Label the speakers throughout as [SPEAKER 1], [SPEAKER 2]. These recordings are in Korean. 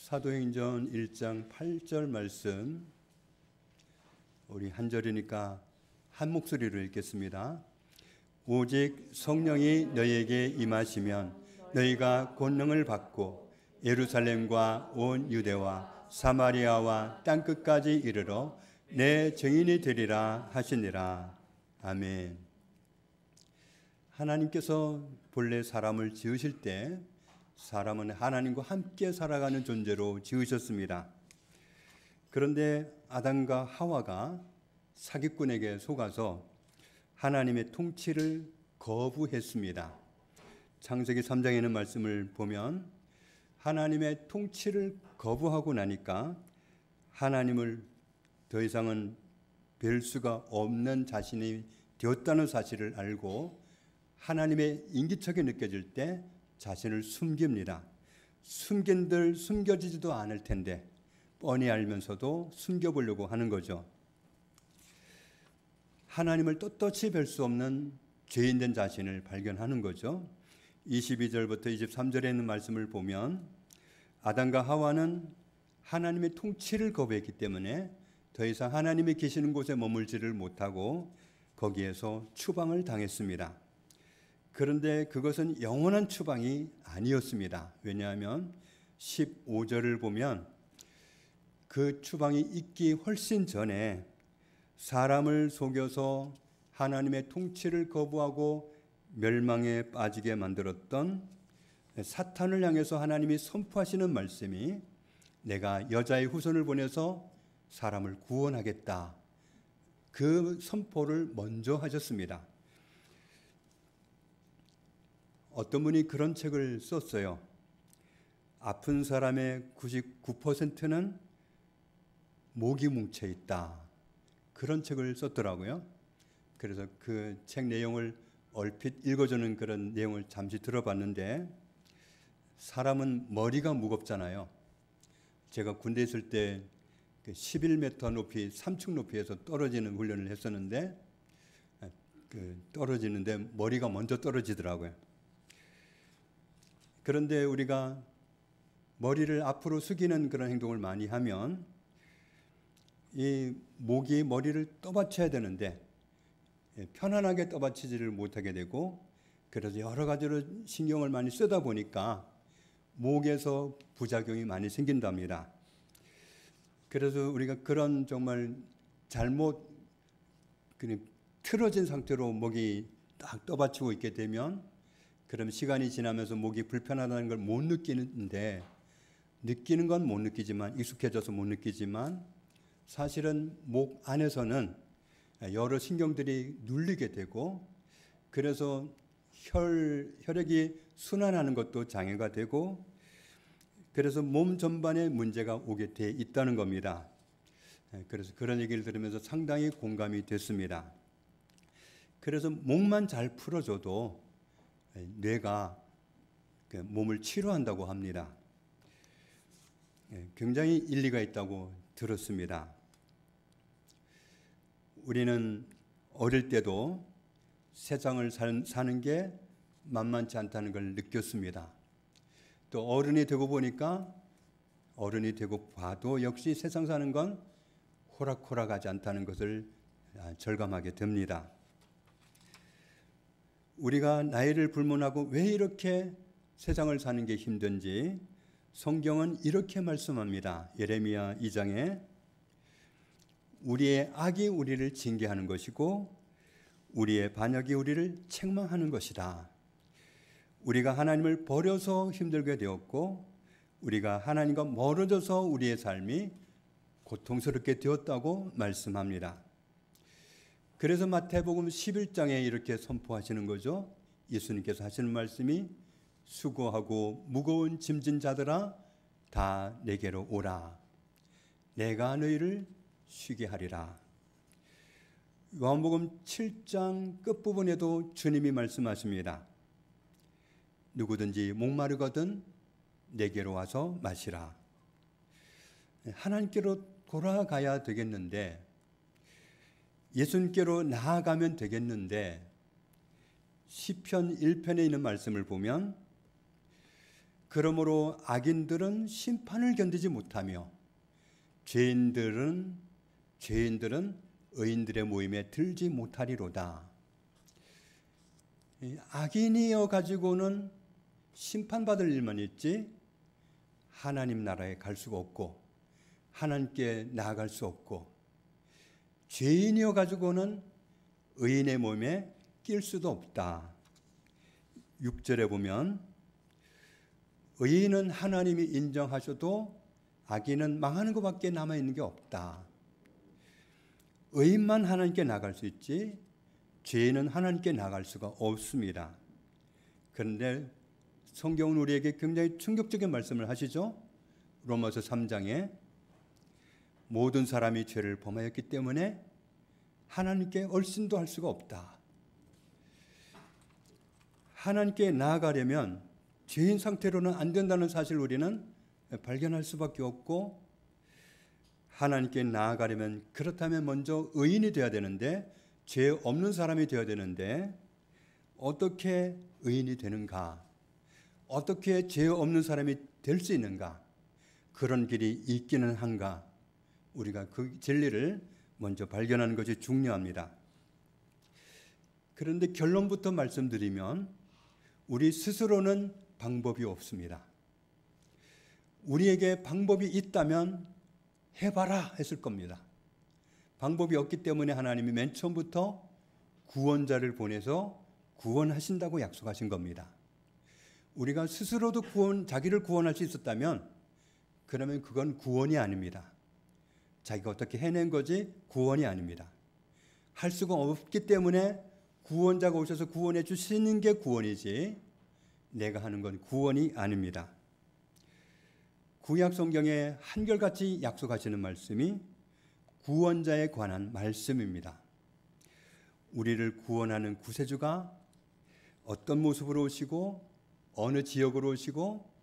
[SPEAKER 1] 사도행전 1장 8절 말씀, 우리 한 절이니까 한 목소리로 읽겠습니다. 오직 성령이 너희에게 임하시면 너희가 권능을 받고 예루살렘과 온 유대와 사마리아와 땅끝까지 이르러 내 증인이 되리라 하시니라. 아멘. 하나님께서 본래 사람을 지으실 때 사람은 하나님과 함께 살아가는 존재로 지으셨습니다. 그런데 아담과 하와가 사기꾼에게 속아서 하나님의 통치를 거부했습니다. 창세기 3장에 있는 말씀을 보면 하나님의 통치를 거부하고 나니까 하나님을 더 이상은 뵐 수가 없는 자신이 되었다는 사실을 알고 하나님의 인기척이 느껴질 때 자신을 숨깁니다. 숨긴들 숨겨지지도 않을 텐데 뻔히 알면서도 숨겨보려고 하는 거죠. 하나님을 떳떳이 뵐 수 없는 죄인된 자신을 발견하는 거죠. 22절부터 23절에 있는 말씀을 보면 아담과 하와는 하나님의 통치를 거부했기 때문에 더 이상 하나님이 계시는 곳에 머물지를 못하고 거기에서 추방을 당했습니다. 그런데 그것은 영원한 추방이 아니었습니다. 왜냐하면 15절을 보면 그 추방이 있기 훨씬 전에 사람을 속여서 하나님의 통치를 거부하고 멸망에 빠지게 만들었던 사탄을 향해서 하나님이 선포하시는 말씀이 내가 여자의 후손을 보내서 사람을 구원하겠다. 그 선포를 먼저 하셨습니다. 어떤 분이 그런 책을 썼어요. 아픈 사람의 99%는 목이 뭉쳐 있다. 그런 책을 썼더라고요. 그래서 그 책 내용을 얼핏 읽어주는 그런 내용을 잠시 들어봤는데 사람은 머리가 무겁잖아요. 제가 군대 있을 때 11m 높이 3층 높이에서 떨어지는 훈련을 했었는데 떨어지는데 머리가 먼저 떨어지더라고요. 그런데 우리가 머리를 앞으로 숙이는 그런 행동을 많이 하면 이 목이 머리를 떠받쳐야 되는데 편안하게 떠받치지를 못하게 되고 그래서 여러 가지로 신경을 많이 쓰다 보니까 목에서 부작용이 많이 생긴답니다. 그래서 우리가 그런 정말 잘못 틀어진 상태로 목이 딱 떠받치고 있게 되면 그럼 시간이 지나면서 목이 불편하다는 걸 못 느끼는데 느끼는 건 못 느끼지만 익숙해져서 못 느끼지만 사실은 목 안에서는 여러 신경들이 눌리게 되고 그래서 혈액이 순환하는 것도 장애가 되고 그래서 몸 전반에 문제가 오게 돼 있다는 겁니다. 그래서 그런 얘기를 들으면서 상당히 공감이 됐습니다. 그래서 목만 잘 풀어줘도 뇌가 몸을 치료한다고 합니다. 굉장히 일리가 있다고 들었습니다. 우리는 어릴 때도 세상을 사는 게 만만치 않다는 걸 느꼈습니다. 또 어른이 되고 보니까 어른이 되고 봐도 역시 세상 사는 건 호락호락하지 않다는 것을 절감하게 됩니다. 우리가 나이를 불문하고 왜 이렇게 세상을 사는 게 힘든지 성경은 이렇게 말씀합니다. 예레미야 2장에 우리의 악이 우리를 징계하는 것이고 우리의 반역이 우리를 책망하는 것이다. 우리가 하나님을 버려서 힘들게 되었고 우리가 하나님과 멀어져서 우리의 삶이 고통스럽게 되었다고 말씀합니다. 그래서 마태복음 11장에 이렇게 선포하시는 거죠. 예수님께서 하시는 말씀이 수고하고 무거운 짐진 자들아 다 내게로 오라. 내가 너희를 쉬게 하리라. 요한복음 7장 끝부분에도 주님이 말씀하십니다. 누구든지 목마르거든 내게로 와서 마시라. 하나님께로 돌아가야 되겠는데 예수님께로 나아가면 되겠는데 시편 1편에 있는 말씀을 보면 그러므로 악인들은 심판을 견디지 못하며 죄인들은 의인들의 모임에 들지 못하리로다. 악인이어 가지고는 심판받을 일만 있지 하나님 나라에 갈 수가 없고 하나님께 나아갈 수 없고, 죄인이어 가지고는 의인의 몸에 낄 수도 없다. 6절에 보면 의인은 하나님이 인정하셔도 악인은 망하는 것밖에 남아있는 게 없다. 의인만 하나님께 나갈 수 있지 죄인은 하나님께 나갈 수가 없습니다. 그런데 성경은 우리에게 굉장히 충격적인 말씀을 하시죠. 로마서 3장에 모든 사람이 죄를 범하였기 때문에 하나님께 얼씬도 할 수가 없다. 하나님께 나아가려면 죄인 상태로는 안 된다는 사실을 우리는 발견할 수밖에 없고, 하나님께 나아가려면 그렇다면 먼저 의인이 되어야 되는데, 죄 없는 사람이 되어야 되는데 어떻게 의인이 되는가? 어떻게 죄 없는 사람이 될 수 있는가? 그런 길이 있기는 한가? 우리가 그 진리를 먼저 발견하는 것이 중요합니다. 그런데 결론부터 말씀드리면 우리 스스로는 방법이 없습니다. 우리에게 방법이 있다면 해봐라 했을 겁니다. 방법이 없기 때문에 하나님이 맨 처음부터 구원자를 보내서 구원하신다고 약속하신 겁니다. 우리가 스스로도 자기를 구원할 수 있었다면 그러면 그건 구원이 아닙니다. 자기가 어떻게 해낸 거지 구원이 아닙니다. 할 수가 없기 때문에 구원자가 오셔서 구원해 주시는 게 구원이지 내가 하는 건 구원이 아닙니다. 구약 성경에 한결같이 약속하시는 말씀이 구원자에 관한 말씀입니다. 우리를 구원하는 구세주가 어떤 모습으로 오시고 어느 지역으로 오시고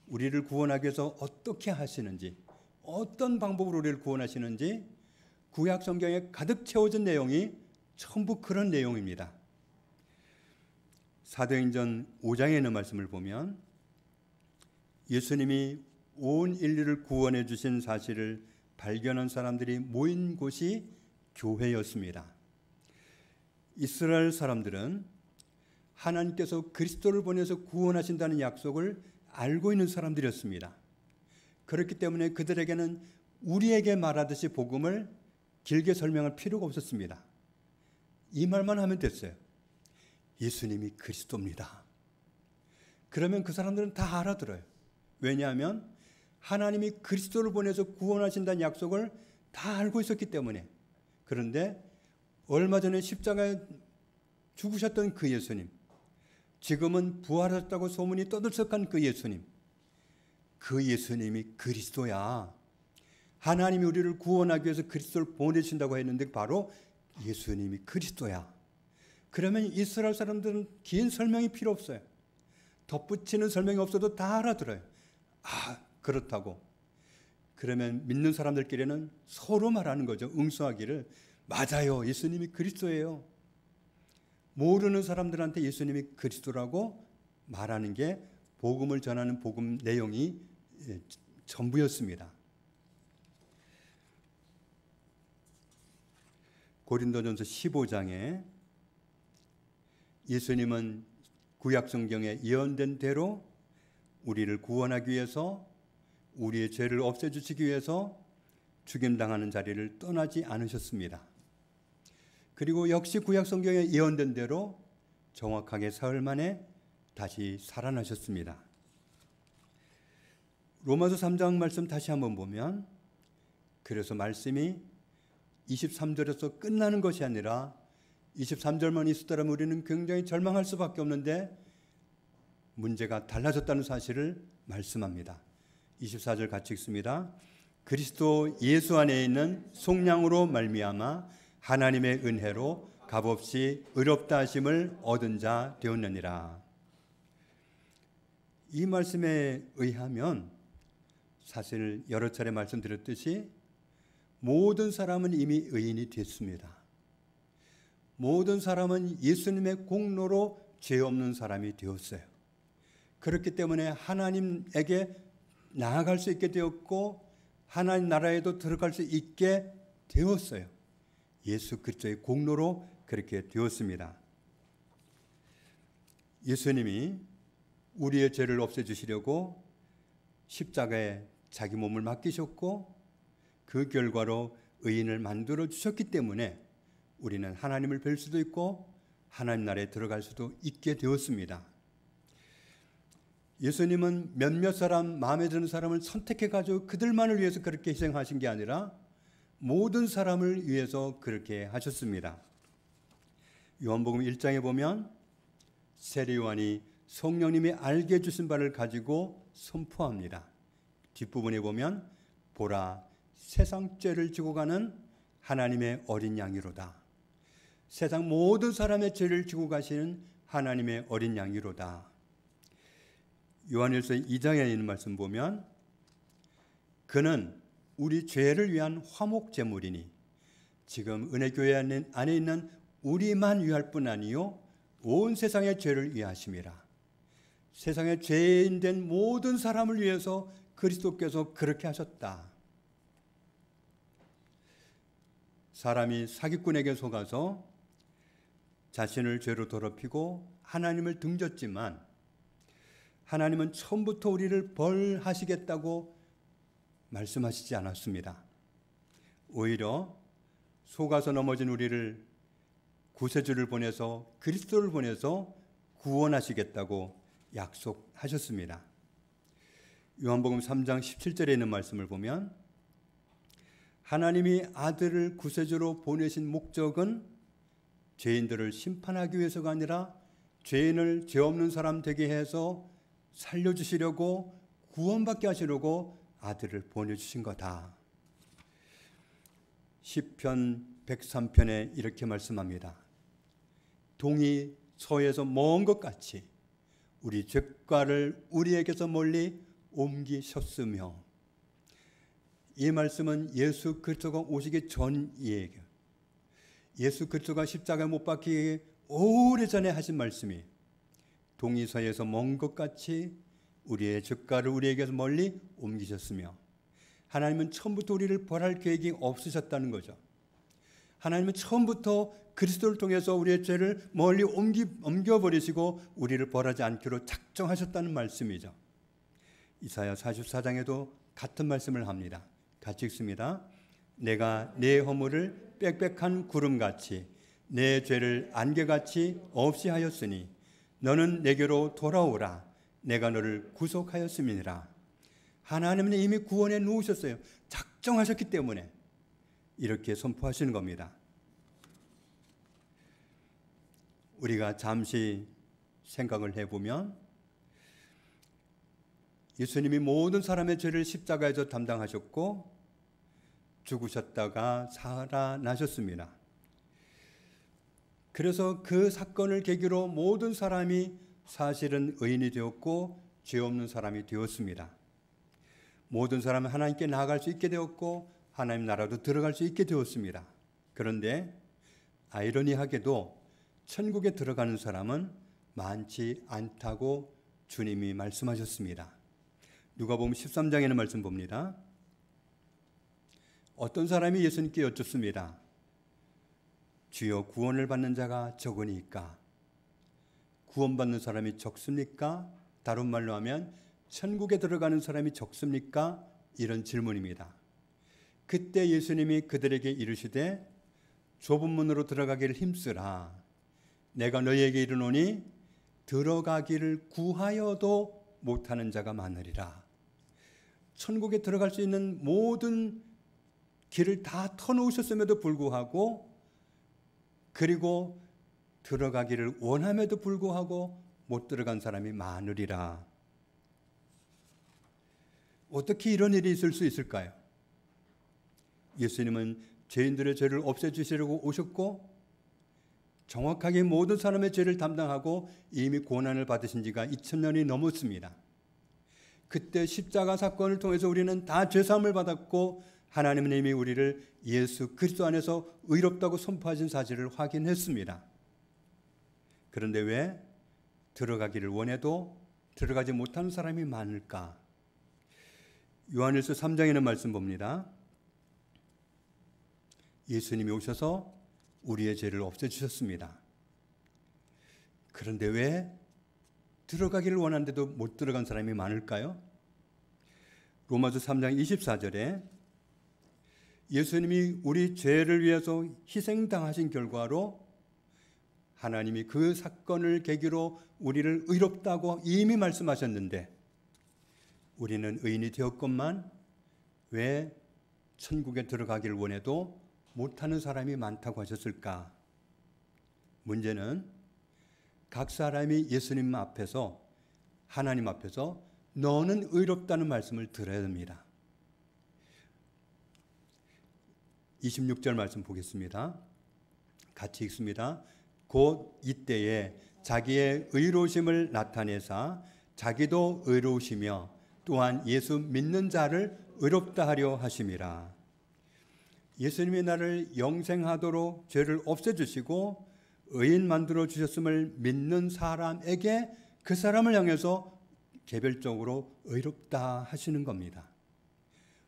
[SPEAKER 1] 우리를 구원하기 위해서 어떻게 하시는지, 어떤 방법으로 우리를 구원하시는지 구약 성경에 가득 채워진 내용이 전부 그런 내용입니다. 사도행전 5장에 있는 말씀을 보면 예수님이 온 인류를 구원해 주신 사실을 발견한 사람들이 모인 곳이 교회였습니다. 이스라엘 사람들은 하나님께서 그리스도를 보내서 구원하신다는 약속을 알고 있는 사람들이었습니다. 그렇기 때문에 그들에게는 우리에게 말하듯이 복음을 길게 설명할 필요가 없었습니다. 이 말만 하면 됐어요. 예수님이 그리스도입니다. 그러면 그 사람들은 다 알아들어요. 왜냐하면 하나님이 그리스도를 보내서 구원하신다는 약속을 다 알고 있었기 때문에. 그런데 얼마 전에 십자가에 죽으셨던 그 예수님, 지금은 부활하셨다고 소문이 떠들썩한 그 예수님, 그 예수님이 그리스도야. 하나님이 우리를 구원하기 위해서 그리스도를 보내신다고 했는데 바로 예수님이 그리스도야. 그러면 이스라엘 사람들은 긴 설명이 필요 없어요. 덧붙이는 설명이 없어도 다 알아들어요. 아, 그렇다고. 그러면 믿는 사람들끼리는 서로 말하는 거죠. 응수하기를. 맞아요. 예수님이 그리스도예요. 모르는 사람들한테 예수님이 그리스도라고 말하는 게 복음을 전하는 복음 내용이 전부였습니다. 고린도전서 15장에 예수님은 구약 성경에 예언된 대로 우리를 구원하기 위해서, 우리의 죄를 없애주시기 위해서 죽임당하는 자리를 떠나지 않으셨습니다. 그리고 역시 구약 성경에 예언된 대로 정확하게 사흘 만에 다시 살아나셨습니다. 로마서 3장 말씀 다시 한번 보면, 그래서 말씀이 23절에서 끝나는 것이 아니라 23절만 있었다면 우리는 굉장히 절망할 수밖에 없는데 문제가 달라졌다는 사실을 말씀합니다. 24절 같이 읽습니다. 그리스도 예수 안에 있는 속량으로 말미암아 하나님의 은혜로 값없이 의롭다 하심을 얻은 자 되었느니라. 이 말씀에 의하면 사실 여러 차례 말씀드렸듯이 모든 사람은 이미 의인이 됐습니다. 모든 사람은 예수님의 공로로 죄 없는 사람이 되었어요. 그렇기 때문에 하나님에게 나아갈 수 있게 되었고 하나님 나라에도 들어갈 수 있게 되었어요. 예수 그리스도의 공로로 그렇게 되었습니다. 예수님이 우리의 죄를 없애주시려고 십자가에 자기 몸을 맡기셨고 그 결과로 의인을 만들어 주셨기 때문에 우리는 하나님을 뵐 수도 있고 하나님 나라에 들어갈 수도 있게 되었습니다. 예수님은 몇몇 사람, 마음에 드는 사람을 선택해가지고 그들만을 위해서 그렇게 희생하신 게 아니라 모든 사람을 위해서 그렇게 하셨습니다. 요한복음 1장에 보면 세례 요한이 성령님이 알게 해주신 바를 가지고 선포합니다. 뒷부분에 보면 보라 세상 죄를 지고 가는 하나님의 어린 양이로다. 세상 모든 사람의 죄를 지고 가시는 하나님의 어린 양이로다. 요한일서 2장에 있는 말씀 보면 그는 우리 죄를 위한 화목 제물이니 지금 은혜교회 안에 있는 우리만 위할 뿐 아니요 온 세상의 죄를 위하심이라. 세상의 죄인 된 모든 사람을 위해서 그리스도께서 그렇게 하셨다. 사람이 사기꾼에게 속아서 자신을 죄로 더럽히고 하나님을 등졌지만 하나님은 처음부터 우리를 벌하시겠다고 말씀하시지 않았습니다. 오히려 속아서 넘어진 우리를 구세주를 보내서 그리스도를 보내서 구원하시겠다고 약속하셨습니다. 요한복음 3장 17절에 있는 말씀을 보면 하나님이 아들을 구세주로 보내신 목적은 죄인들을 심판하기 위해서가 아니라 죄인을 죄 없는 사람 되게 해서 살려주시려고 구원받게 하시려고 아들을 보내주신 거다. 시편 103편에 이렇게 말씀합니다. 동이 서에서 먼 것 같이 우리 죄과를 우리에게서 멀리 옮기셨으며, 이 말씀은 예수 그리스도가 오시기 전 얘기예요. 예수 그리스도가 십자가에 못 박히기 오래전에 하신 말씀이 동이 서에서 먼 것 같이 우리의 죄과를 우리에게서 멀리 옮기셨으며, 하나님은 처음부터 우리를 벌할 계획이 없으셨다는 거죠. 하나님은 처음부터 그리스도를 통해서 우리의 죄를 멀리 옮겨버리시고 우리를 벌하지 않기로 작정하셨다는 말씀이죠. 이사야 44장에도 같은 말씀을 합니다. 같이 읽습니다. 내가 내 허물을 빽빽한 구름같이 내 죄를 안개같이 없이 하였으니 너는 내게로 돌아오라. 내가 너를 구속하였음이니라. 하나님은 이미 구원해 놓으셨어요. 작정하셨기 때문에 이렇게 선포하시는 겁니다. 우리가 잠시 생각을 해보면 예수님이 모든 사람의 죄를 십자가에서 담당하셨고 죽으셨다가 살아나셨습니다. 그래서 그 사건을 계기로 모든 사람이 사실은 의인이 되었고 죄 없는 사람이 되었습니다. 모든 사람은 하나님께 나아갈 수 있게 되었고 하나님 나라도 들어갈 수 있게 되었습니다. 그런데 아이러니하게도 천국에 들어가는 사람은 많지 않다고 주님이 말씀하셨습니다. 누가복음 13장에는 말씀 봅니다. 어떤 사람이 예수님께 여쭙습니다. 주여, 구원을 받는 자가 적으니까 구원받는 사람이 적습니까? 다른 말로 하면 천국에 들어가는 사람이 적습니까? 이런 질문입니다. 그때 예수님이 그들에게 이르시되 좁은 문으로 들어가기를 힘쓰라. 내가 너희에게 이르노니 들어가기를 구하여도 못하는 자가 많으리라. 천국에 들어갈 수 있는 모든 길을 다 터놓으셨음에도 불구하고, 그리고 들어가기를 원함에도 불구하고 못 들어간 사람이 많으리라. 어떻게 이런 일이 있을 수 있을까요? 예수님은 죄인들의 죄를 없애주시려고 오셨고 정확하게 모든 사람의 죄를 담당하고 이미 고난을 받으신 지가 2000년이 넘었습니다. 그때 십자가 사건을 통해서 우리는 다 죄사함을 받았고 하나님은 이미 우리를 예수 그리스도 안에서 의롭다고 선포하신 사실을 확인했습니다. 그런데 왜 들어가기를 원해도 들어가지 못하는 사람이 많을까? 요한일서 3장에는 말씀 봅니다. 예수님이 오셔서 우리의 죄를 없애주셨습니다. 그런데 왜 들어가기를 원하는데도 못 들어간 사람이 많을까요? 로마서 3장 24절에 예수님이 우리 죄를 위해서 희생당하신 결과로 하나님이 그 사건을 계기로 우리를 의롭다고 이미 말씀하셨는데 우리는 의인이 되었건만 왜 천국에 들어가기를 원해도 못하는 사람이 많다고 하셨을까? 문제는 각 사람이 예수님 앞에서 하나님 앞에서 너는 의롭다는 말씀을 들어야 됩니다. 26절 말씀 보겠습니다. 같이 읽습니다. 곧 이때에 자기의 의로우심을 나타내사 자기도 의로우시며 또한 예수 믿는 자를 의롭다 하려 하심이라. 예수님이 나를 영생하도록 죄를 없애주시고 의인 만들어 주셨음을 믿는 사람에게 그 사람을 향해서 개별적으로 의롭다 하시는 겁니다.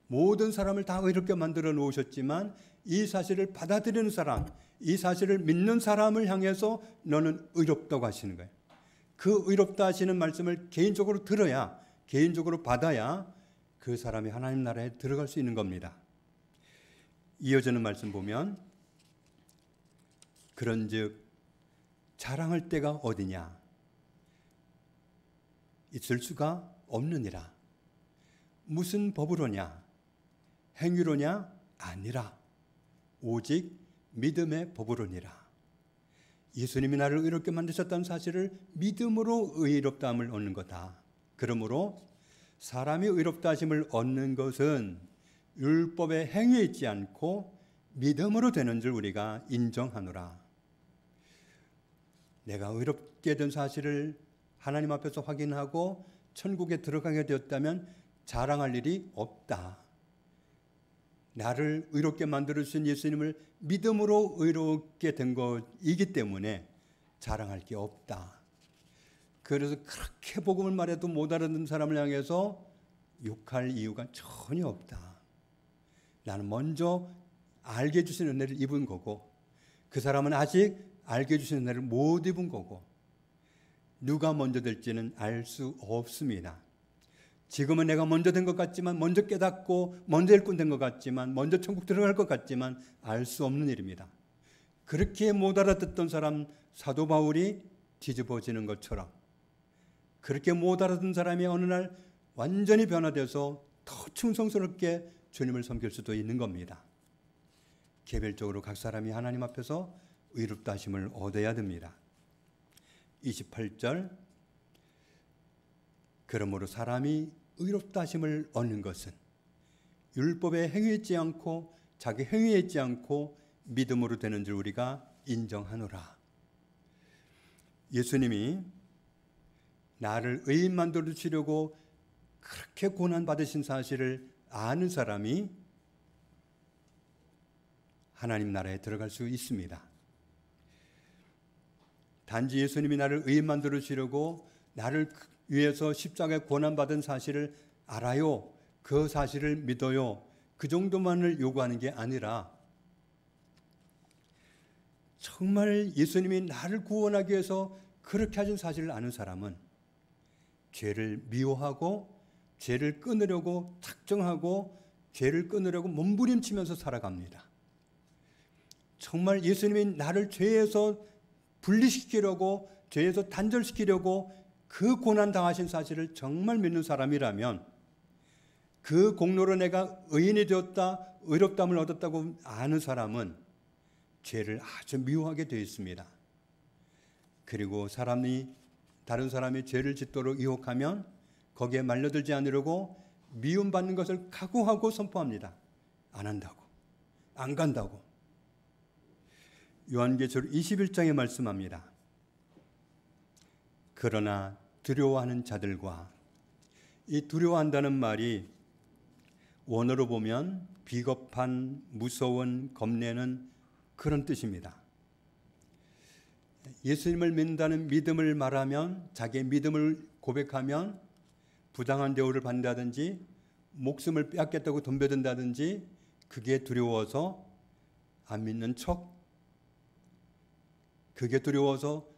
[SPEAKER 1] 모든 사람을 다 의롭게 만들어 놓으셨지만 이 사실을 받아들이는 사람, 이 사실을 믿는 사람을 향해서 너는 의롭다고 하시는 거예요. 그 의롭다 하시는 말씀을 개인적으로 들어야, 개인적으로 받아야 그 사람이 하나님 나라에 들어갈 수 있는 겁니다. 이어지는 말씀 보면 그런즉 자랑할 때가 어디냐? 있을 수가 없느니라. 무슨 법으로냐? 행위로냐? 아니라 오직 믿음의 법으로니라. 예수님이 나를 의롭게 만드셨다는 사실을 믿음으로 의롭다함을 얻는 거다. 그러므로 사람이 의롭다 하심을 얻는 것은 율법의 행위에 있지 않고 믿음으로 되는 줄 우리가 인정하노라. 내가 의롭게 된 사실을 하나님 앞에서 확인하고 천국에 들어가게 되었다면 자랑할 일이 없다. 나를 의롭게 만들어주신 예수님을 믿음으로 의롭게 된 것이기 때문에 자랑할 게 없다. 그래서 그렇게 복음을 말해도 못 알아듣는 사람을 향해서 욕할 이유가 전혀 없다. 나는 먼저 알게 해주신 은혜를 입은 거고 그 사람은 아직 알게 해주신 은혜를 못 입은 거고 누가 먼저 될지는 알 수 없습니다. 지금은 내가 먼저 된 것 같지만, 먼저 깨닫고 먼저 일꾼 된 것 같지만, 먼저 천국 들어갈 것 같지만 알 수 없는 일입니다. 그렇게 못 알아듣던 사람 사도 바울이 뒤집어지는 것처럼 그렇게 못 알아듣는 사람이 어느 날 완전히 변화돼서 더 충성스럽게 주님을 섬길 수도 있는 겁니다. 개별적으로 각 사람이 하나님 앞에서 의롭다 하심을 얻어야 됩니다. 28절 그러므로 사람이 의롭다 하심을 얻는 것은 율법에 행위했지 않고 자기 행위했지 않고 믿음으로 되는 줄 우리가 인정하노라. 예수님이 나를 의인 만들어 주시려고 그렇게 고난 받으신 사실을 아는 사람이 하나님 나라에 들어갈 수 있습니다. 단지 예수님이 나를 의인 만들어 주시려고 나를 위해서 십자가에 고난받은 사실을 알아요. 그 사실을 믿어요. 그 정도만을 요구하는 게 아니라 정말 예수님이 나를 구원하기 위해서 그렇게 하신 사실을 아는 사람은 죄를 미워하고 죄를 끊으려고 작정하고 죄를 끊으려고 몸부림치면서 살아갑니다. 정말 예수님이 나를 죄에서 분리시키려고 죄에서 단절시키려고 그 고난 당하신 사실을 정말 믿는 사람이라면 그 공로로 내가 의인이 되었다, 의롭다함을 얻었다고 아는 사람은 죄를 아주 미워하게 되어 있습니다. 그리고 다른 사람이 죄를 짓도록 유혹하면 거기에 말려들지 않으려고 미움받는 것을 각오하고 선포합니다. 안 한다고, 안 간다고. 요한계시록 21장에 말씀합니다. 그러나 두려워하는 자들과, 이 두려워한다는 말이 원어로 보면 비겁한, 무서운, 겁내는 그런 뜻입니다. 예수님을 믿는다는 믿음을 말하면 자기의 믿음을 고백하면 부당한 대우를 받는다든지 목숨을 빼앗겠다고 덤벼든다든지 그게 두려워서 안 믿는 척, 그게 두려워서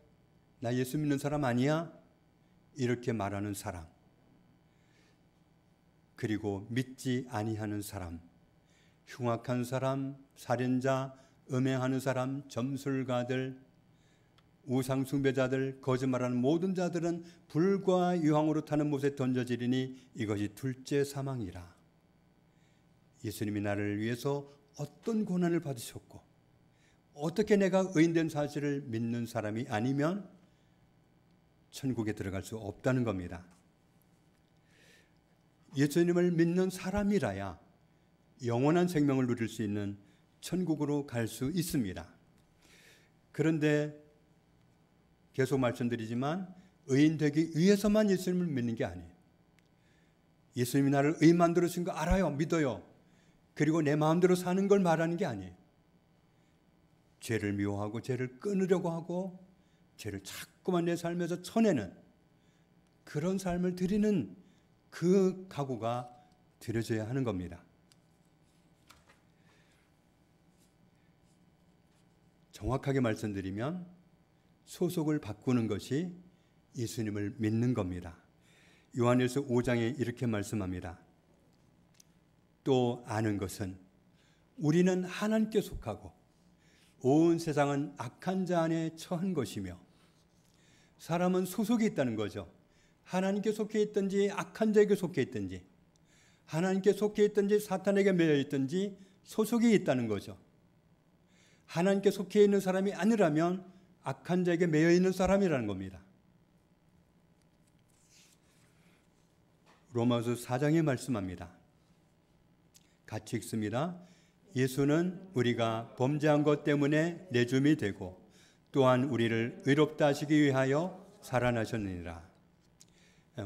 [SPEAKER 1] 나 예수 믿는 사람 아니야? 이렇게 말하는 사람, 그리고 믿지 아니하는 사람, 흉악한 사람, 살인자, 음행하는 사람, 점술가들, 우상숭배자들, 거짓말하는 모든 자들은 불과 유황으로 타는 못에 던져지리니 이것이 둘째 사망이라. 예수님이 나를 위해서 어떤 고난을 받으셨고 어떻게 내가 의인된 사실을 믿는 사람이 아니면 천국에 들어갈 수 없다는 겁니다. 예수님을 믿는 사람이라야 영원한 생명을 누릴 수 있는 천국으로 갈 수 있습니다. 그런데 계속 말씀드리지만 의인 되기 위해서만 예수님을 믿는 게 아니에요. 예수님이 나를 의인 만들어주신 거 알아요. 믿어요. 그리고 내 마음대로 사는 걸 말하는 게 아니에요. 죄를 미워하고 죄를 끊으려고 하고 죄를 자꾸만 내 삶에서 쳐내는 그런 삶을 드리는 그 각오가 들여져야 하는 겁니다. 정확하게 말씀드리면 소속을 바꾸는 것이 예수님을 믿는 겁니다. 요한일서 5장에 이렇게 말씀합니다. 또 아는 것은 우리는 하나님께 속하고 온 세상은 악한 자 안에 처한 것이며, 사람은 소속이 있다는 거죠. 하나님께 속해 있든지 악한 자에게 속해 있든지, 하나님께 속해 있든지 사탄에게 매여 있든지 소속이 있다는 거죠. 하나님께 속해 있는 사람이 아니라면 악한 자에게 매여 있는 사람이라는 겁니다. 로마서 4장에 말씀합니다. 같이 읽습니다. 예수는 우리가 범죄한 것 때문에 내줌이 되고 또한 우리를 의롭다 하시기 위하여 살아나셨느니라.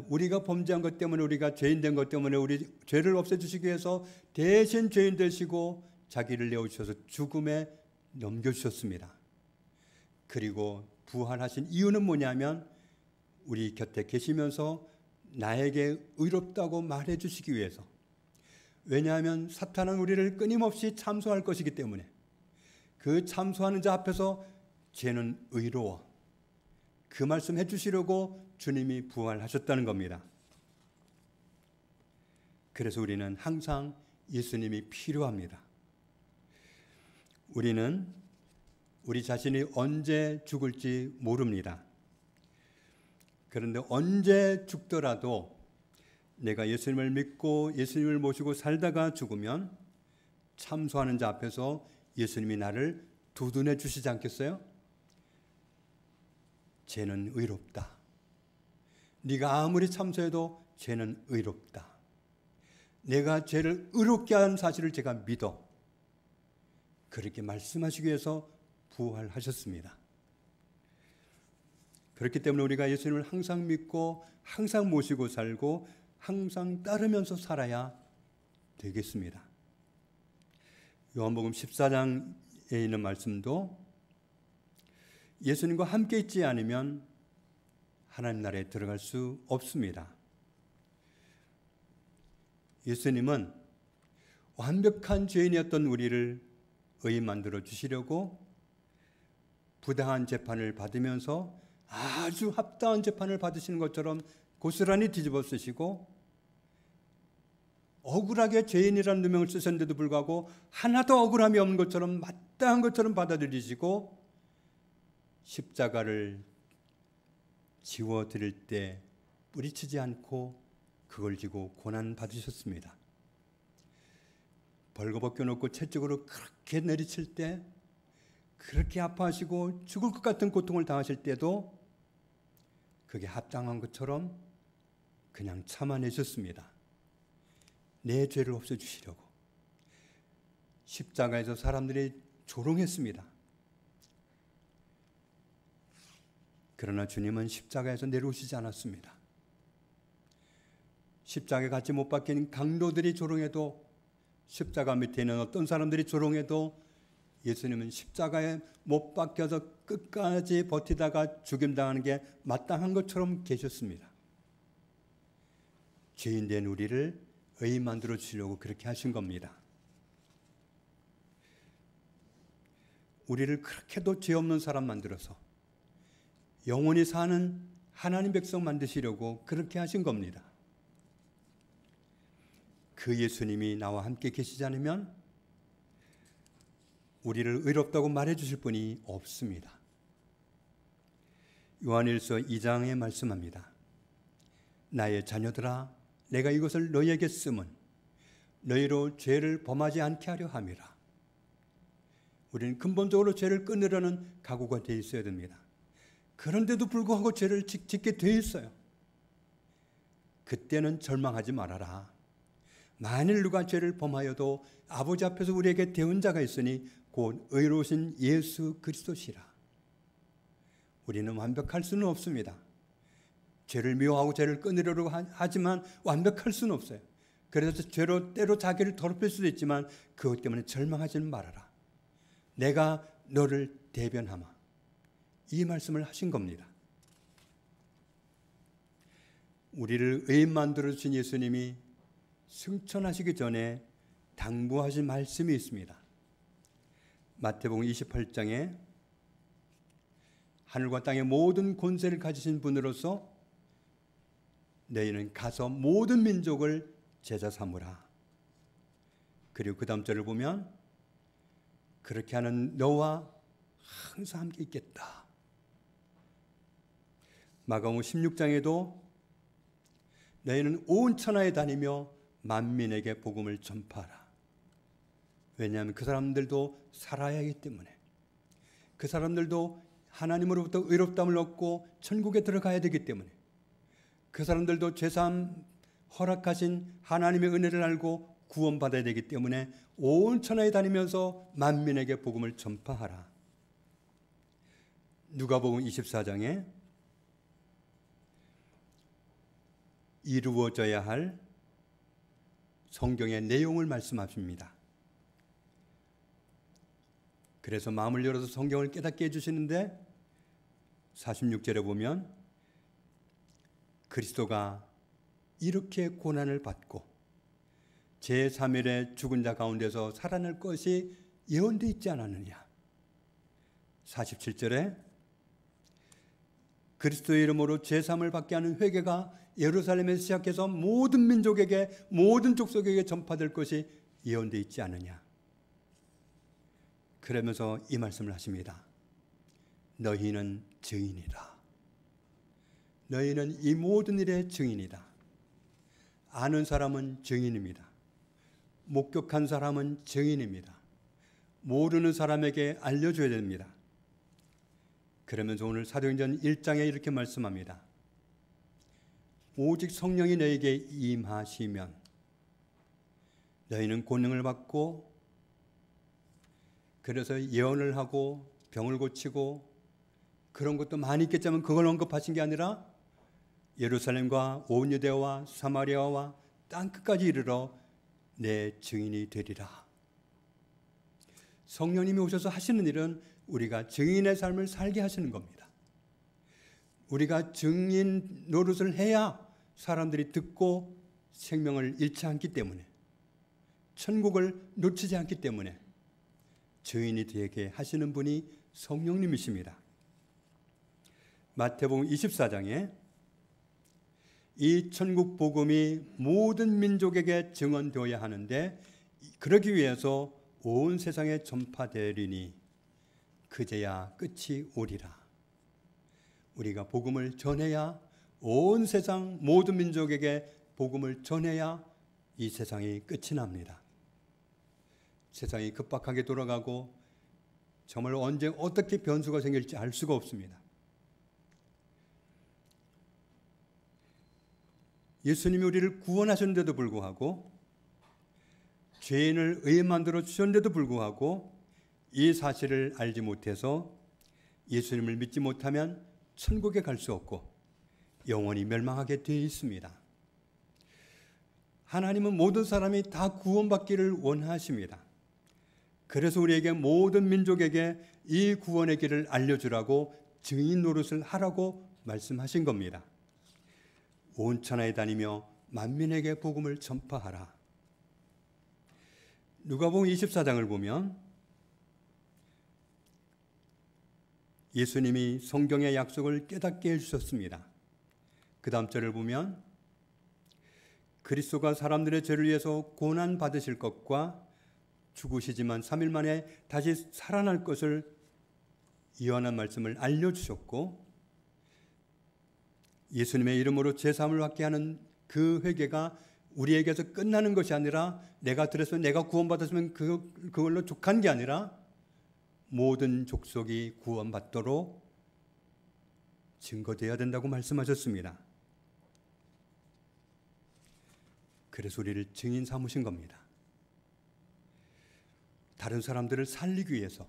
[SPEAKER 1] 우리가 범죄한 것 때문에, 우리가 죄인 된 것 때문에 우리 죄를 없애주시기 위해서 대신 죄인 되시고 자기를 내어주셔서 죽음에 넘겨주셨습니다. 그리고 부활하신 이유는 뭐냐면 우리 곁에 계시면서 나에게 의롭다고 말해 주시기 위해서. 왜냐하면 사탄은 우리를 끊임없이 참소할 것이기 때문에 그 참소하는 자 앞에서 죄는 의로워, 그 말씀 해주시려고 주님이 부활하셨다는 겁니다. 그래서 우리는 항상 예수님이 필요합니다. 우리는 우리 자신이 언제 죽을지 모릅니다. 그런데 언제 죽더라도 내가 예수님을 믿고 예수님을 모시고 살다가 죽으면 참소하는 자 앞에서 예수님이 나를 두둔해 주시지 않겠어요? 죄는 의롭다. 네가 아무리 참소해도 죄는 의롭다. 내가 죄를 의롭게 한 사실을 제가 믿어. 그렇게 말씀하시기 위해서 부활하셨습니다. 그렇기 때문에 우리가 예수님을 항상 믿고 항상 모시고 살고 항상 따르면서 살아야 되겠습니다. 요한복음 14장에 있는 말씀도 예수님과 함께 있지 않으면 하나님 나라에 들어갈 수 없습니다. 예수님은 완벽한 죄인이었던 우리를 의인 만들어 주시려고 부당한 재판을 받으면서 아주 합당한 재판을 받으시는 것처럼 고스란히 뒤집어 쓰시고 억울하게 죄인이라는 누명을 쓰셨는데도 불구하고 하나도 억울함이 없는 것처럼 마땅한 것처럼 받아들이시고 십자가를 지워드릴 때 뿌리치지 않고 그걸 지고 고난 받으셨습니다. 벌거벗겨 놓고 채찍으로 그렇게 내리칠 때, 그렇게 아파하시고 죽을 것 같은 고통을 당하실 때도 그게 합당한 것처럼 그냥 참아내셨습니다. 내 죄를 없애주시려고. 십자가에서 사람들이 조롱했습니다. 그러나 주님은 십자가에서 내려오시지 않았습니다. 십자가에 같이 못 박힌 강도들이 조롱해도, 십자가 밑에 있는 어떤 사람들이 조롱해도 예수님은 십자가에 못 박혀서 끝까지 버티다가 죽임당하는 게 마땅한 것처럼 계셨습니다. 죄인된 우리를 의인 만들어 주시려고 그렇게 하신 겁니다. 우리를 그렇게도 죄 없는 사람 만들어서 영원히 사는 하나님 백성 만드시려고 그렇게 하신 겁니다. 그 예수님이 나와 함께 계시지 않으면 우리를 의롭다고 말해 주실 분이 없습니다. 요한일서 2장에 말씀합니다. 나의 자녀들아, 내가 이것을 너희에게 쓰면 너희로 죄를 범하지 않게 하려 함이라. 우리는 근본적으로 죄를 끊으려는 각오가 되어 있어야 됩니다. 그런데도 불구하고 죄를 짓게 되어 있어요. 그때는 절망하지 말아라. 만일 누가 죄를 범하여도 아버지 앞에서 우리에게 대언자가 있으니 곧 의로우신 예수 그리스도시라. 우리는 완벽할 수는 없습니다. 죄를 미워하고 죄를 끊으려고 하지만 완벽할 수는 없어요. 그래서 죄로 때로 자기를 더럽힐 수도 있지만 그것 때문에 절망하지는 말아라. 내가 너를 대변하마. 이 말씀을 하신 겁니다. 우리를 의인 만들어 주신 예수님이 승천하시기 전에 당부하신 말씀이 있습니다. 마태복음 28장에 하늘과 땅의 모든 권세를 가지신 분으로서 너희는 가서 모든 민족을 제자 삼으라. 그리고 그 다음 절을 보면 그렇게 하는 너와 항상 함께 있겠다. 마가복음 16장에도 너희는 온 천하에 다니며 만민에게 복음을 전파하라. 왜냐하면 그 사람들도 살아야 하기 때문에, 그 사람들도 하나님으로부터 의롭다함을 얻고 천국에 들어가야 되기 때문에, 그 사람들도 죄사함 허락하신 하나님의 은혜를 알고 구원받아야 되기 때문에 온 천하에 다니면서 만민에게 복음을 전파하라. 누가복음 24장에 이루어져야 할 성경의 내용을 말씀하십니다. 그래서 마음을 열어서 성경을 깨닫게 해주시는데 46절에 보면 그리스도가 이렇게 고난을 받고 제3일에 죽은 자 가운데서 살아날 것이 예언되어 있지 않았느냐. 47절에 그리스도의 이름으로 제3을 받게 하는 회개가 예루살렘에서 시작해서 모든 민족에게, 모든 족속에게 전파될 것이 예언되어 있지 않느냐. 그러면서 이 말씀을 하십니다. 너희는 증인이다. 너희는 이 모든 일의 증인이다. 아는 사람은 증인입니다. 목격한 사람은 증인입니다. 모르는 사람에게 알려줘야 됩니다. 그러면서 오늘 사도행전 1장에 이렇게 말씀합니다. 오직 성령이 너에게 임하시면 너희는 권능을 받고, 그래서 예언을 하고 병을 고치고 그런 것도 많이 있겠지만 그걸 언급하신 게 아니라 예루살렘과 온 유대와 사마리아와 땅끝까지 이르러 내 증인이 되리라. 성령님이 오셔서 하시는 일은 우리가 증인의 삶을 살게 하시는 겁니다. 우리가 증인 노릇을 해야 사람들이 듣고 생명을 잃지 않기 때문에, 천국을 놓치지 않기 때문에 증인이 되게 하시는 분이 성령님이십니다. 마태복음 24장에 이 천국 복음이 모든 민족에게 증언되어야 하는데 그러기 위해서 온 세상에 전파되리니 그제야 끝이 오리라. 우리가 복음을 전해야, 온 세상 모든 민족에게 복음을 전해야 이 세상이 끝이 납니다. 세상이 급박하게 돌아가고 정말 언제 어떻게 변수가 생길지 알 수가 없습니다. 예수님이 우리를 구원하셨는데도 불구하고, 죄인을 의인 만들어 주셨는데도 불구하고 이 사실을 알지 못해서 예수님을 믿지 못하면 천국에 갈 수 없고 영원히 멸망하게 되어 있습니다. 하나님은 모든 사람이 다 구원받기를 원하십니다. 그래서 우리에게, 모든 민족에게 이 구원의 길을 알려주라고 증인 노릇을 하라고 말씀하신 겁니다. 온 천하에 다니며 만민에게 복음을 전파하라. 누가복음 24장을 보면 예수님이 성경의 약속을 깨닫게 해주셨습니다. 그 다음 절을 보면 그리스도가 사람들의 죄를 위해서 고난 받으실 것과 죽으시지만 3일 만에 다시 살아날 것을 예언한 말씀을 알려주셨고, 예수님의 이름으로 죄사함을 받게 하는 그 회개가 우리에게서 끝나는 것이 아니라 내가 들었으면 내가 구원받았으면 그걸로 족한 게 아니라 모든 족속이 구원받도록 증거되어야 된다고 말씀하셨습니다. 그래서 우리를 증인 삼으신 겁니다. 다른 사람들을 살리기 위해서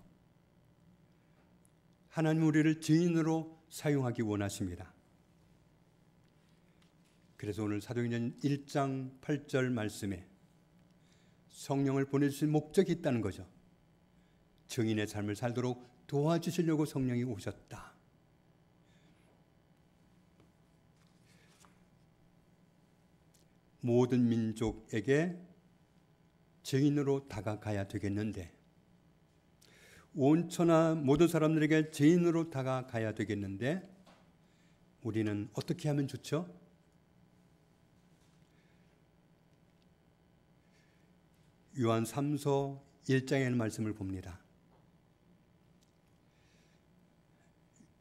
[SPEAKER 1] 하나님 우리를 증인으로 사용하기 원하십니다. 그래서 오늘 사도행전 1장 8절 말씀에 성령을 보내주신 목적이 있다는 거죠. 증인의 삶을 살도록 도와주시려고 성령이 오셨다. 모든 민족에게 증인으로 다가가야 되겠는데, 온천하 모든 사람들에게 증인으로 다가가야 되겠는데 우리는 어떻게 하면 좋죠? 요한 3서 1장의 말씀을 봅니다.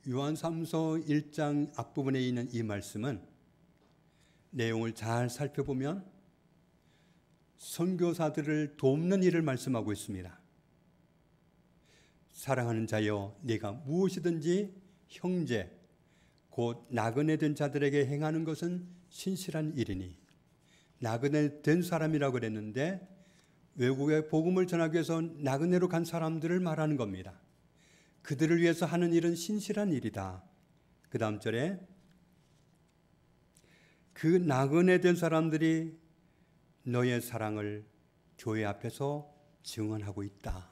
[SPEAKER 1] 요한 3서 1장 앞부분에 있는 이 말씀은 내용을 잘 살펴보면 선교사들을 돕는 일을 말씀하고 있습니다. 사랑하는 자여, 네가 무엇이든지 형제 곧 나그네 된 자들에게 행하는 것은 신실한 일이니. 나그네 된 사람이라고 그랬는데 외국에 복음을 전하기 위해서 나그네로 간 사람들을 말하는 겁니다. 그들을 위해서 하는 일은 신실한 일이다. 그 다음 절에 그 나그네 된 사람들이 너의 사랑을 교회 앞에서 증언하고 있다.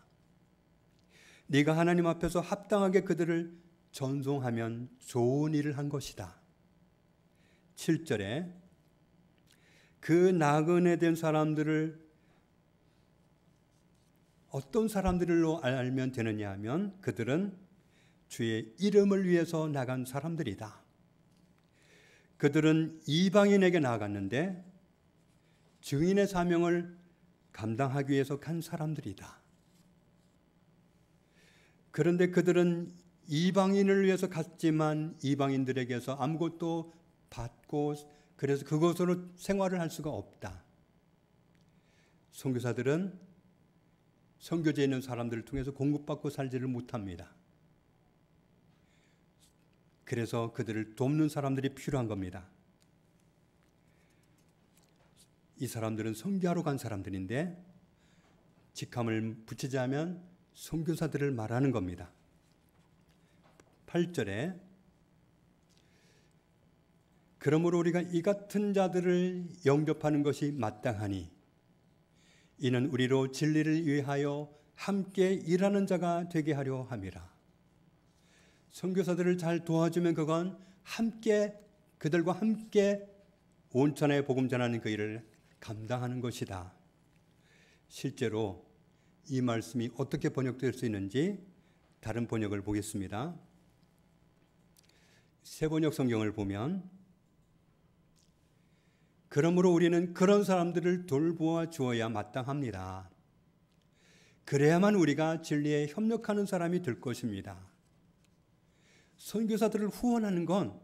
[SPEAKER 1] 네가 하나님 앞에서 합당하게 그들을 전송하면 좋은 일을 한 것이다. 7절에 그 나그네 된 사람들을 어떤 사람들로 알면 되느냐 하면 그들은 주의 이름을 위해서 나간 사람들이다. 그들은 이방인에게 나아갔는데 증인의 사명을 감당하기 위해서 간 사람들이다. 그런데 그들은 이방인을 위해서 갔지만 이방인들에게서 아무것도 받고 그래서 그것으로 생활을 할 수가 없다. 선교사들은 선교지에 있는 사람들을 통해서 공급받고 살지를 못합니다. 그래서 그들을 돕는 사람들이 필요한 겁니다. 이 사람들은 선교하러 간 사람들인데 직함을 붙이자면 선교사들을 말하는 겁니다. 8절에 그러므로 우리가 이 같은 자들을 영접하는 것이 마땅하니 이는 우리로 진리를 위하여 함께 일하는 자가 되게 하려 함이라. 선교사들을 잘 도와주면 그건 함께 그들과 함께 온천에 복음 전하는 그 일을 감당하는 것이다. 실제로 이 말씀이 어떻게 번역될 수 있는지 다른 번역을 보겠습니다. 새번역 성경을 보면 그러므로 우리는 그런 사람들을 돌보아 주어야 마땅합니다. 그래야만 우리가 진리에 협력하는 사람이 될 것입니다. 선교사들을 후원하는 건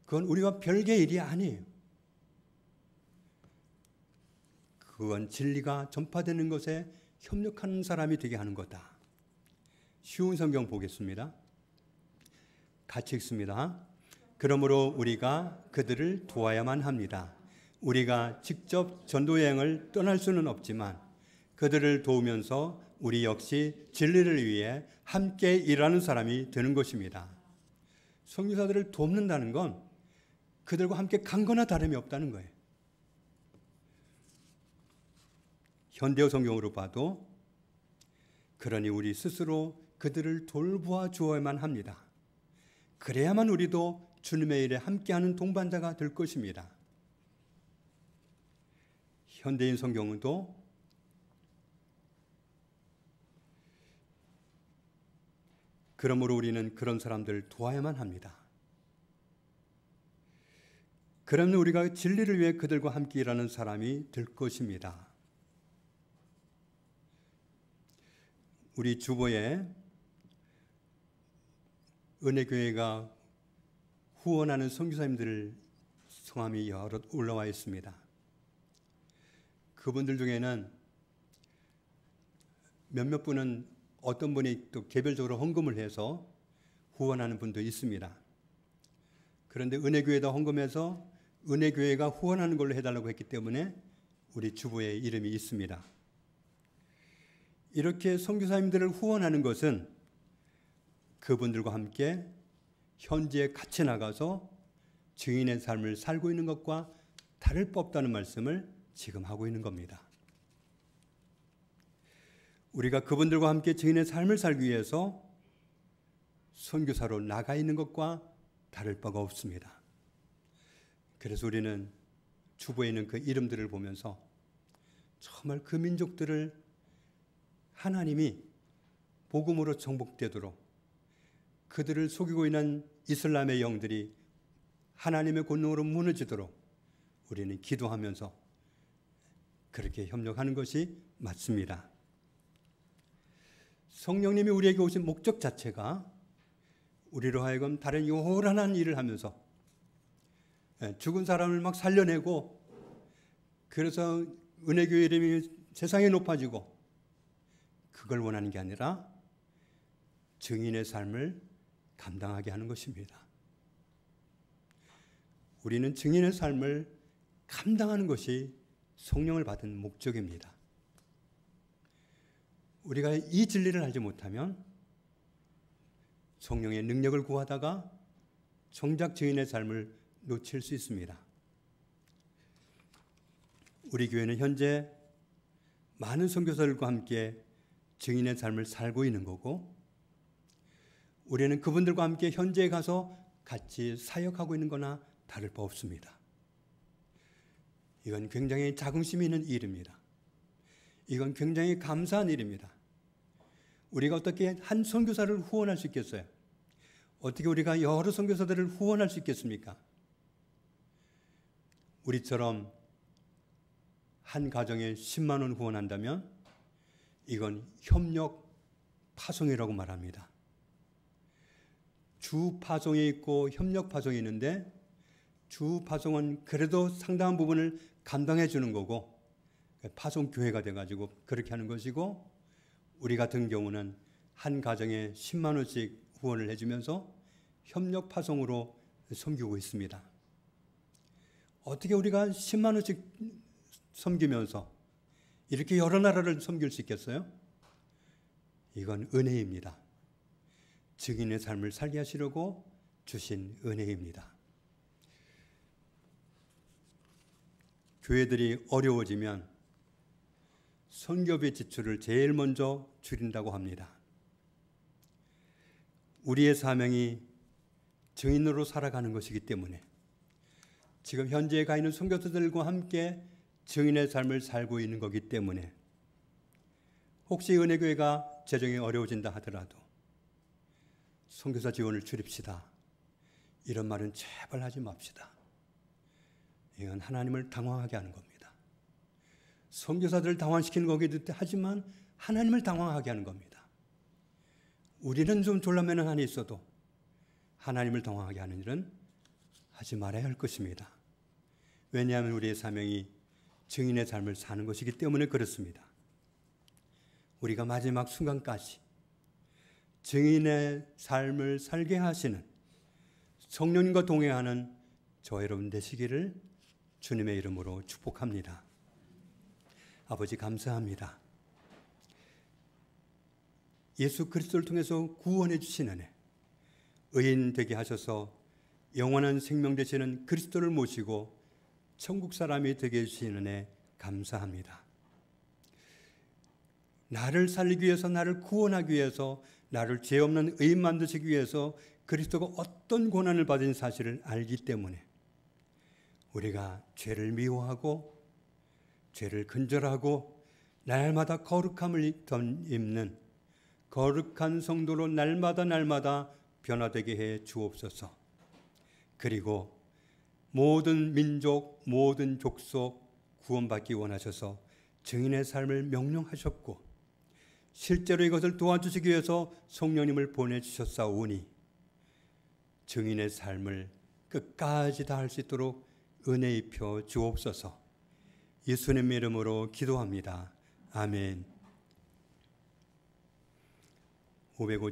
[SPEAKER 1] 그건 우리와 별개의 일이 아니에요. 그건 진리가 전파되는 것에 협력하는 사람이 되게 하는 거다. 쉬운 성경 보겠습니다. 같이 읽습니다. 그러므로 우리가 그들을 도와야만 합니다. 우리가 직접 전도 여행을 떠날 수는 없지만 그들을 도우면서 우리 역시 진리를 위해 함께 일하는 사람이 되는 것입니다. 선교사들을 돕는다는 건 그들과 함께 간 거나 다름이 없다는 거예요. 현대어 성경으로 봐도 그러니 우리 스스로 그들을 돌보아 주어야만 합니다. 그래야만 우리도 주님의 일에 함께하는 동반자가 될 것입니다. 현대인 성경도 그러므로 우리는 그런 사람들을 도와야만 합니다. 그러면 우리가 진리를 위해 그들과 함께 일하는 사람이 될 것입니다. 우리 주보에 은혜교회가 후원하는 선교사님들 성함이 여러 올라와 있습니다. 그분들 중에는 몇몇 분은 어떤 분이 또 개별적으로 헌금을 해서 후원하는 분도 있습니다. 그런데 은혜교회에다 헌금해서 은혜교회가 후원하는 걸로 해달라고 했기 때문에 우리 주보에 이름이 있습니다. 이렇게 선교사님들을 후원하는 것은 그분들과 함께 현지에 같이 나가서 증인의 삶을 살고 있는 것과 다를 바 없다는 말씀을 지금 하고 있는 겁니다. 우리가 그분들과 함께 증인의 삶을 살기 위해서 선교사로 나가 있는 것과 다를 바가 없습니다. 그래서 우리는 주보에 있는 그 이름들을 보면서 정말 그 민족들을 하나님이 복음으로 정복되도록 그들을 속이고 있는 이슬람의 영들이 하나님의 권능으로 무너지도록 우리는 기도하면서 그렇게 협력하는 것이 맞습니다. 성령님이 우리에게 오신 목적 자체가 우리로 하여금 다른 요란한 일을 하면서 죽은 사람을 막 살려내고 그래서 은혜교회 이름이 세상에 높아지고 그걸 원하는 게 아니라 증인의 삶을 감당하게 하는 것입니다. 우리는 증인의 삶을 감당하는 것이 성령을 받은 목적입니다. 우리가 이 진리를 알지 못하면 성령의 능력을 구하다가 정작 증인의 삶을 놓칠 수 있습니다. 우리 교회는 현재 많은 선교사들과 함께 증인의 삶을 살고 있는 거고 우리는 그분들과 함께 현지에 가서 같이 사역하고 있는 거나 다를 바 없습니다. 이건 굉장히 자긍심이 있는 일입니다. 이건 굉장히 감사한 일입니다. 우리가 어떻게 한 선교사를 후원할 수 있겠어요? 어떻게 우리가 여러 선교사들을 후원할 수 있겠습니까? 우리처럼 한 가정에 10만 원 후원한다면 이건 협력 파송이라고 말합니다. 주 파송이 있고 협력 파송이 있는데 주 파송은 그래도 상당한 부분을 감당해 주는 거고 파송 교회가 돼가지고 그렇게 하는 것이고 우리 같은 경우는 한 가정에 10만 원씩 후원을 해주면서 협력 파송으로 섬기고 있습니다. 어떻게 우리가 10만 원씩 섬기면서 이렇게 여러 나라를 섬길 수 있겠어요? 이건 은혜입니다. 증인의 삶을 살게 하시려고 주신 은혜입니다. 교회들이 어려워지면 선교비 지출을 제일 먼저 줄인다고 합니다. 우리의 사명이 증인으로 살아가는 것이기 때문에 지금 현지에 가 있는 선교사들과 함께 증인의 삶을 살고 있는 거기 때문에 혹시 은혜교회가 재정이 어려워진다 하더라도 선교사 지원을 줄입시다. 이런 말은 제발 하지 맙시다. 이건 하나님을 당황하게 하는 겁니다. 선교사들을 당황시키는 거기도 하지만 하나님을 당황하게 하는 겁니다. 우리는 좀 졸라매는 한이 있어도 하나님을 당황하게 하는 일은 하지 말아야 할 것입니다. 왜냐하면 우리의 사명이 증인의 삶을 사는 것이기 때문에 그렇습니다. 우리가 마지막 순간까지 증인의 삶을 살게 하시는 성령님과 동행하는 저 여러분 되시기를 주님의 이름으로 축복합니다. 아버지 감사합니다. 예수 그리스도를 통해서 구원해 주신 은혜, 의인 되게 하셔서 영원한 생명 되시는 그리스도를 모시고 천국 사람이 되게 해주신 은혜 감사합니다. 나를 살리기 위해서, 나를 구원하기 위해서, 나를 죄 없는 의인 만드시기 위해서 그리스도가 어떤 고난을 받은 사실을 알기 때문에 우리가 죄를 미워하고 죄를 근절하고 날마다 거룩함을 입는 거룩한 성도로 날마다 변화되게 해 주옵소서. 그리고 모든 민족, 모든 족속 구원받기 원하셔서 증인의 삶을 명령하셨고 실제로 이것을 도와주시기 위해서 성령님을 보내주셨사오니 증인의 삶을 끝까지 다 할 수 있도록 은혜 입혀 주옵소서. 예수님의 이름으로 기도합니다. 아멘. 505장